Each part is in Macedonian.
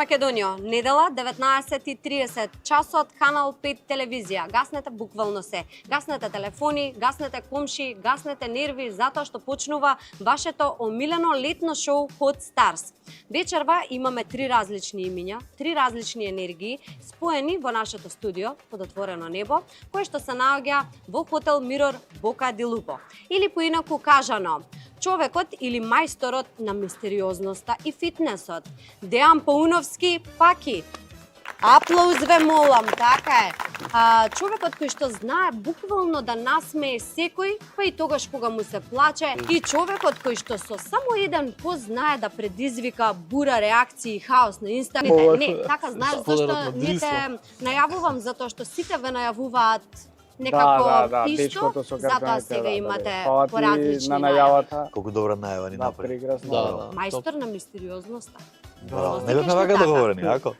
Македонија, недела 19:30, часот, канал 5 телевизија. Гаснете буквално се. Гаснете телефони, гаснете комши, гаснете нерви затоа што почнува вашето омилено летно шоу Hot Stars. Вечерва имаме три различни имиња, три различни енергии споени во нашето студио под отворено небо, кое што се наоѓа во хотел Мирор Бока ди Лупо. Или поинаку кажано, човекот или мајсторот на мистериозноста и фитнесот. Дејан Пауновски Паки. Аплауз ве молам, така е. Човекот кој што знае буквално да насмее секој, па и тогаш кога му се плаче, и човекот кој што со само еден пост знае да предизвика бура реакции и хаос на Инстаграм. Не, така знаеш зашто не те најавувам, затоа што сите ве најавуваат некако исто, затоа сега имате поразлични најави. Колку добра најава ни направи. Мајстор на мистериозноста. Не бевме вака договорени, ако?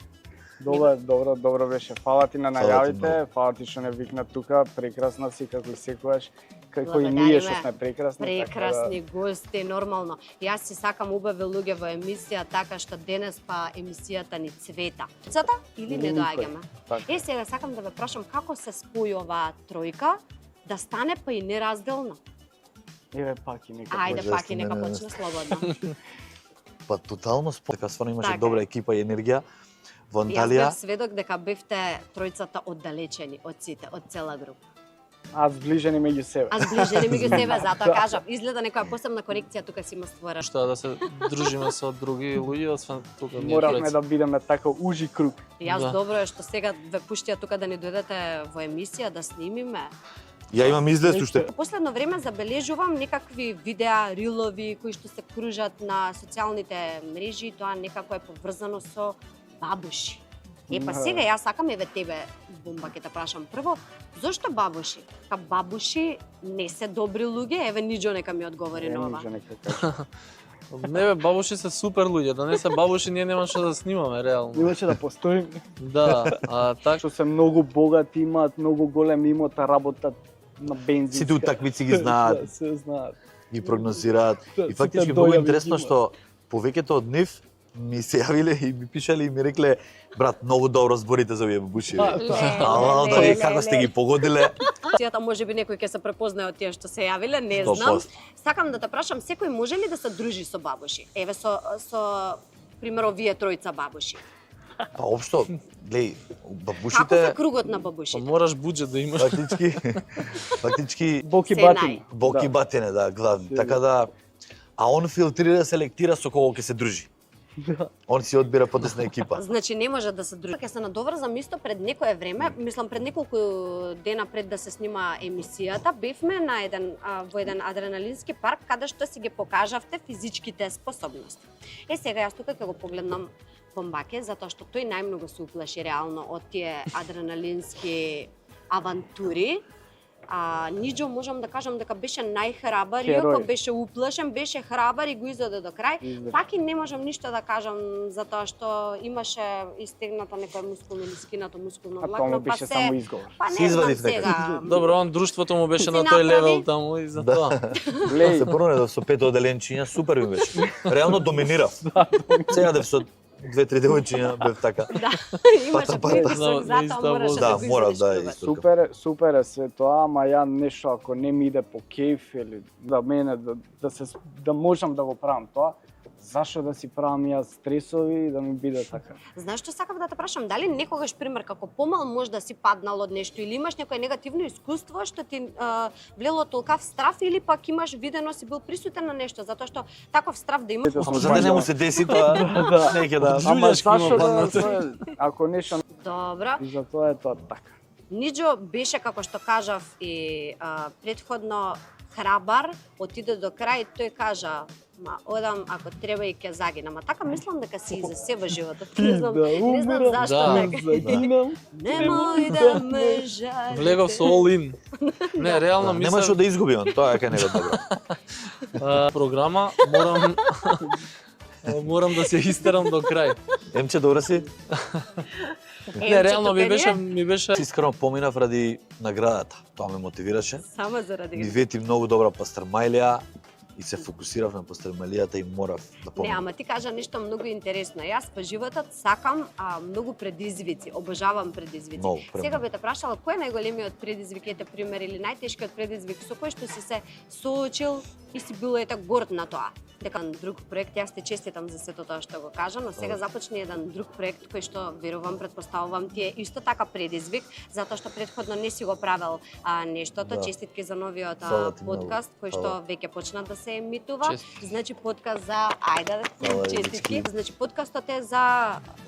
Добро беше. Фала ти на најавите, фала ти што не викна тука, прекрасна си како секогаш. Како и ние што сме прекрасни. Прекрасни гости, нормално. Јас си сакам убави луѓе во емисија, така што денес па емисијата ни цвета. Цата или не доаѓаме? Сега сакам да ве прашам како се спои оваа тројка да стане па и неразделна. Еве Паки нека. Ајде Паки нека почне слободно. Па тотално спои, така стварно имаше добра екипа и енергија. Во Анталија. Јас бев сведок дека бевте тројцата оддалечени од сите, од цела група. А зближени меѓу себе. Затоа кажав, изгледа некоја посебна корекција тука си има створена. Што да се дружиме со други луѓе, освен тука ние. Моравме да бидеме така ужи круг. Јас добро е што сега ве пуштија тука да ни дојдете во емисија да снимиме. Ја имам излез уште. Последно време забележувам некакви видеа, рилови кои што се кружат на социјалните мрежи, тоа некако е поврзано со бабуши. Па сега јас сакам еве тебе, Бомба, ќе те прашам прво, зошто бабуши? Бабуши не се добри луѓе? Еве Ниџо нека ми одговори на ова. Не бе, бабуши се супер луѓе, да не се бабуши ние немаше да снимаме реално. Немаше да постоиме. Да, така што се многу богати, имаат многу голем имот, работат на бензинска. Сите утакмици ги знаат. Се знаат. Ги прогнозираат. И фактички многу интересно што повеќето од нив ми се јавиле и ми пишале и ми рекле, брат, многу добро зборите за овие бабуши. Дали како сте ги погодиле? Сијата може би некој ќе се препознае од тие што се јавиле, не знам. Сакам да те прашам, секој може ли да се дружи со бабуши? Еве со пример овие тројца бабуши. Па општо, глеј, бабушите... Како се кругот на бабушите? Мораш буџет да имаш. Фактички... Боки батине. Боки батине, да, главни. Така да... А он филтрира, селектира со кого ќе се дружи. Он си одбира подесна екипа. Значи не може да се дружи. Ќе се надоврзам исто пред некое време, мислам пред неколку дена пред да се снима емисијата, бевме на во еден адреналински парк каде што си ги покажавте физичките способности. Сега јас тука ќе го погледнам Бомбаке затоа што тој најмногу се уплаши реално од тие адреналински авантури. Ниџо можам да кажам дека беше најхрабар, иако беше уплашен, беше храбар и го изоде до крај. Пак и не можам ништо да кажам затоа што имаше истегната некоја мускулно или скинато мускулно влакно. Тоа му беше само изговор. Па не знам сега. Добро, он друштвото му беше на тој левел таму и затоа. Глеј, се поронедов со 5 оделенчиња, супер ми беше. Реално доминира. Сега дев со 2-3 девојчиња бев така. Да, имаше притисок, затоа мораше да го изоделиш. Супер е се тоа, ама ја нешто ако не ми иде по кејф или да мене да можам да го правам тоа, зашто да си правам јас стресови и да ми биде така? Знаеш што сакав да те прашам, дали некогаш пример како помал може да си паднал од нешто или имаш некое негативно искуство што ти влело толкав страв или пак имаш видено си бил присутен на нешто затоа што таков страв да имаш? Ама за да не му се деси тоа, неќе да. Ама зашто да ако нешто Добро. И затоа е тоа така. Ниџо беше како што кажав и претходно храбар, отиде до крај, тој кажа одам ако треба и ќе загинам. А така мислам дека си и за себе животот. Не знам зашто дека. Немој да ме жали. Влегов со all in. Не, реално мислам. Нема што да изгуби он, тоа е кај него добро. Програма морам да се истерам до крај. Емче, добро си? Не, реално ми беше... Искрено поминав ради наградата. Тоа ме мотивираше. Само заради. Ми вети многу добра пастармајлија и се фокусирав на постремалијата и морав да Не, поминам. ама ти кажа нешто многу интересно. Јас по животот сакам многу предизвици, обожавам предизвици. Многу, премногу. Сега би те прашала кој е најголемиот предизвик, ете пример или најтешкиот предизвик со кој што си се соочил и си бил ете горд на тоа. Дека друг проект, јас те честитам за сето тоа што го кажа, но сега започне еден друг проект кој што верувам, претпоставувам ти е исто така предизвик, затоа што претходно не си го правел нештото. Да. Честитки за новиот Фала ти многу. подкаст кој што Фала. веќе почна да се емитува. Честитки. Значи подкаст за Фала, честитки. Ивички. Значи подкастот е за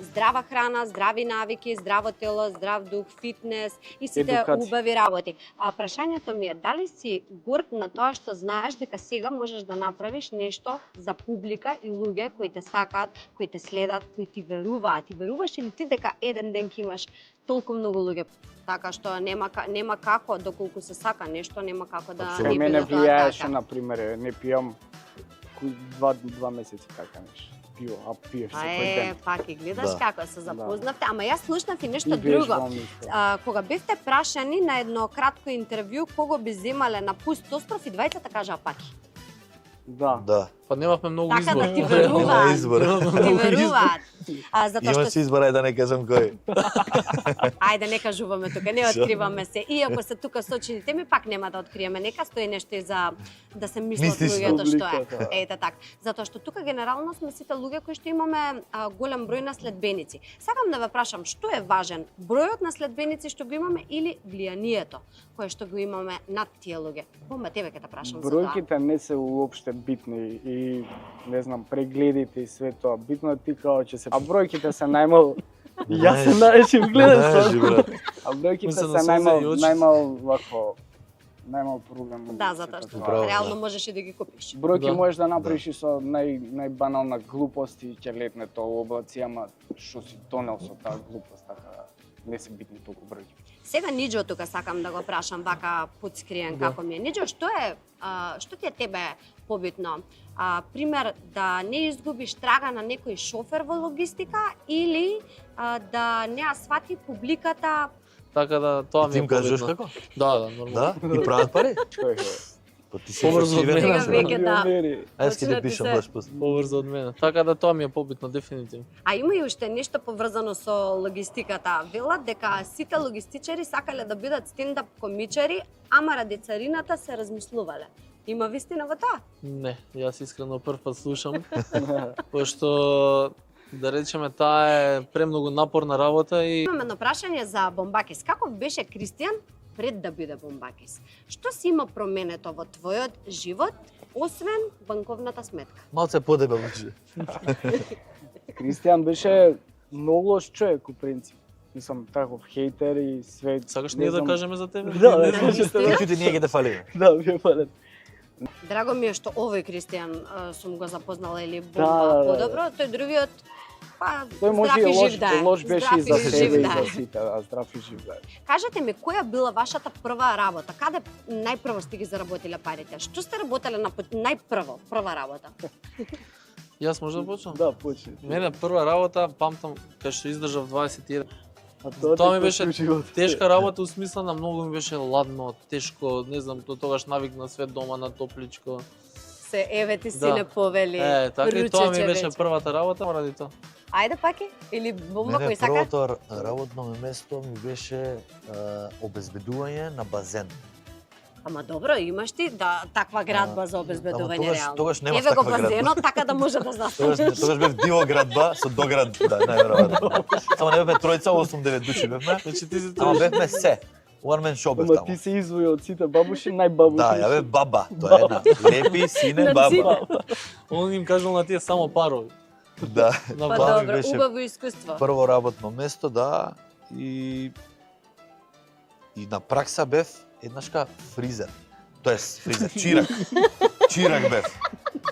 здрава храна, здрави навики, здраво тело, здрав дух, фитнес и сите Едукација. убави работи. А прашањето ми е дали си горд на тоа што знаеш дека сега можеш да направиш нешто за публика и луѓе кои те сакаат, кои те следат, кои ти веруваат. Ти веруваш ли ти дека еден ден ќе имаш толку многу луѓе така што нема како доколку се сака нешто, нема како да Апсолутно. не Кај мене биде тоа влијаеше, така. например, не пијам два месеци така нешто. Пиво, а пиеш Па секој ден. пак и гледаш Да. како се запознавте, ама јас слушнав и нешто И друго. вежбам исто. Кога бевте прашани на едно кратко интервју кого би земале на пуст остров и двајцата кажаа паки. Да. Да. Па немавме многу Така избор. да ти Има веруваат. избор. Ти веруваат. Затоа Има што си избора да не кажам кој. ајде не кажуваме тука, не откриваме се. Иако се тука сочени теми, пак нема да откриеме. Нека стои нешто и за да се мислат Мислиш луѓето што е. публиката. Ете така. Затоа што тука генерално сме сите луѓе кои што имаме голем број на следбеници. Сакам да ве прашам, што е важен? Бројот на следбеници што го имаме или влијанието кое што го имаме над тие луѓе? Бомба, тебе ќе те прашам за тоа. Бројките не се уопште битни и не знам, прегледите и све тоа. Битно е ти као че се... А бројките се најмал... Јас се најшим гледам Знаеш, брат. А бројките Ми се се насузе и очите. најмал вако... Најмал проблем. Да, затоа што Управо, реално да. можеш и да ги купиш. Бројки Да. можеш да направиш и со најбанална глупост и ќе летне тоа у облаци, ама што си тонел со таа глупост, така не се битни толку бројки. Сега Ниџо тука сакам да го прашам вака подскриен Да. како ми е. Ниџо, што ти е тебе побитно? Пример, да не изгубиш трага на некој шофер во логистика или да не ја свати публиката. Така да тоа ми Ти е им кажеш побитно. како? Да, нормално. Да? И прават пари? Тој е. Па ти си Побрзо од ефективен. мене. Сега веќе да. Ајде ќе почна те ти пишам се- баш после. Побрзо од мене. Така да тоа ми е побитно дефинитивно. А има и уште нешто поврзано со логистиката. Велат дека сите логистичари сакале да бидат стендап комичари, ама ради царината се размислувале. Има вистина во тоа? Не, јас искрено прв пат слушам, пошто да речеме таа е премногу напорна работа и Имам едно прашање за Бомбакис. Каков беше Кристијан пред да биде Бомбакис? Што си има променето во твојот живот, освен банковната сметка? Малце подебел беше. Кристијан беше многу лош човек у принцип. Мислам, таков хейтер и све. сакаш не ние да знам. кажеме за тебе? Да, Не, не, не, не. Чути ние ги те фалиме. Да, ми е палет. Драго ми е што овој Кристијан сум го запознала или Да, Бомба да, да. подобро, тој другиот па Тој може здрав и жив да е. лош беше Здрав и за жив себе и да е. за сите, а здрав и жив да е. Кажете ми, која била вашата прва работа? Каде најпрво сте ги заработиле парите? Што сте работеле на прва работа? Јас може да почнам? Да, почни. Мене прва работа, памтам, кај што издржав 21. А Тоа ти ми беше кој живот. тешка работа, усмислена, многу ми беше ладно, тешко, не знам, до тогаш навикна све дома на топличко. Се еве ти Да. сине повели. Така и тоа ми ручече беше вече. првата работа, ради тоа. Ајде паки или Бомба Мене кој сака? првото работно ми место ми беше обезбедување на базен. Ама добро, имаш ти да таква градба за обезбедување Ама реално. тогаш немав Еве го таква градба. базенот така да може да Тогаш застанеш. бев диво градба со доград, да, најверојатно. Само не бевме тројца, 8-9 души бевме. Значи ти си Ама тоа. бевме се. One man show бев Ама таму. ти се извои од сите бабуши, најбабуши. Да, ја бев баба. Тоа е една лепи сине На баба. сине. Он им кажал на тие само парови. Да. На Па Тоа ми добро, беше убаво искуство. прво работно место, да, и на пракса бев еднашка фризер. Тоест, фризер, чирак. Чирак бев.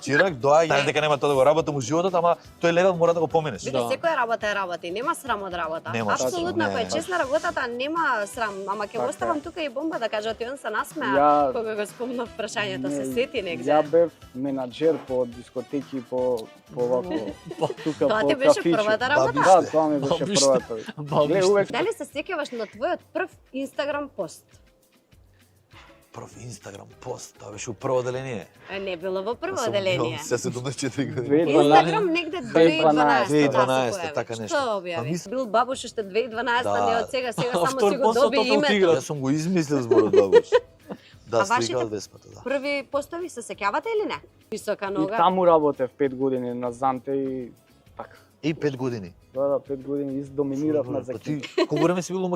Чирак, доаѓа, знаеш дека нема тоа да го работам у животот, ама тој левел мора да го поминеш. Види, Да. секоја работа е работа и нема срам од работа. Нема Апсолутно, срам, ако е не. честна работата, нема срам. Ама ќе Така го е. оставам тука и Бомба да каже, ти он се насмеа Ја- кога го спомнав прашањето, се Не, сети негде. Ја бев менаџер по дискотеки, по вако, тука Тоа по ти беше кафичи. првата работа? Да, тоа ми беше Бабиште. првата. Гле, Бабиште. увек Дали се сеќаваш на твојот прв Инстаграм пост? прв Инстаграм пост, тоа беше у прво оделение. Не било во прво Јас сум оделение. имал се 74 години. 2012. Инстаграм негде 2012. 2012, така нешто. Што објави? мислам- Бил бабуш уште 2012, Да. не од сега само Втор си го посот доби од името. игра. Јас сум го измислил зборот бабуш. Да, А вашите слика од Веспата, да. Први постови се сеќавате или не? Висока И нога. таму работев 5 години на Занте и така. И 5 години. Да, 5 години издоминирав на Па закин. ти колку време си бил у Македонија?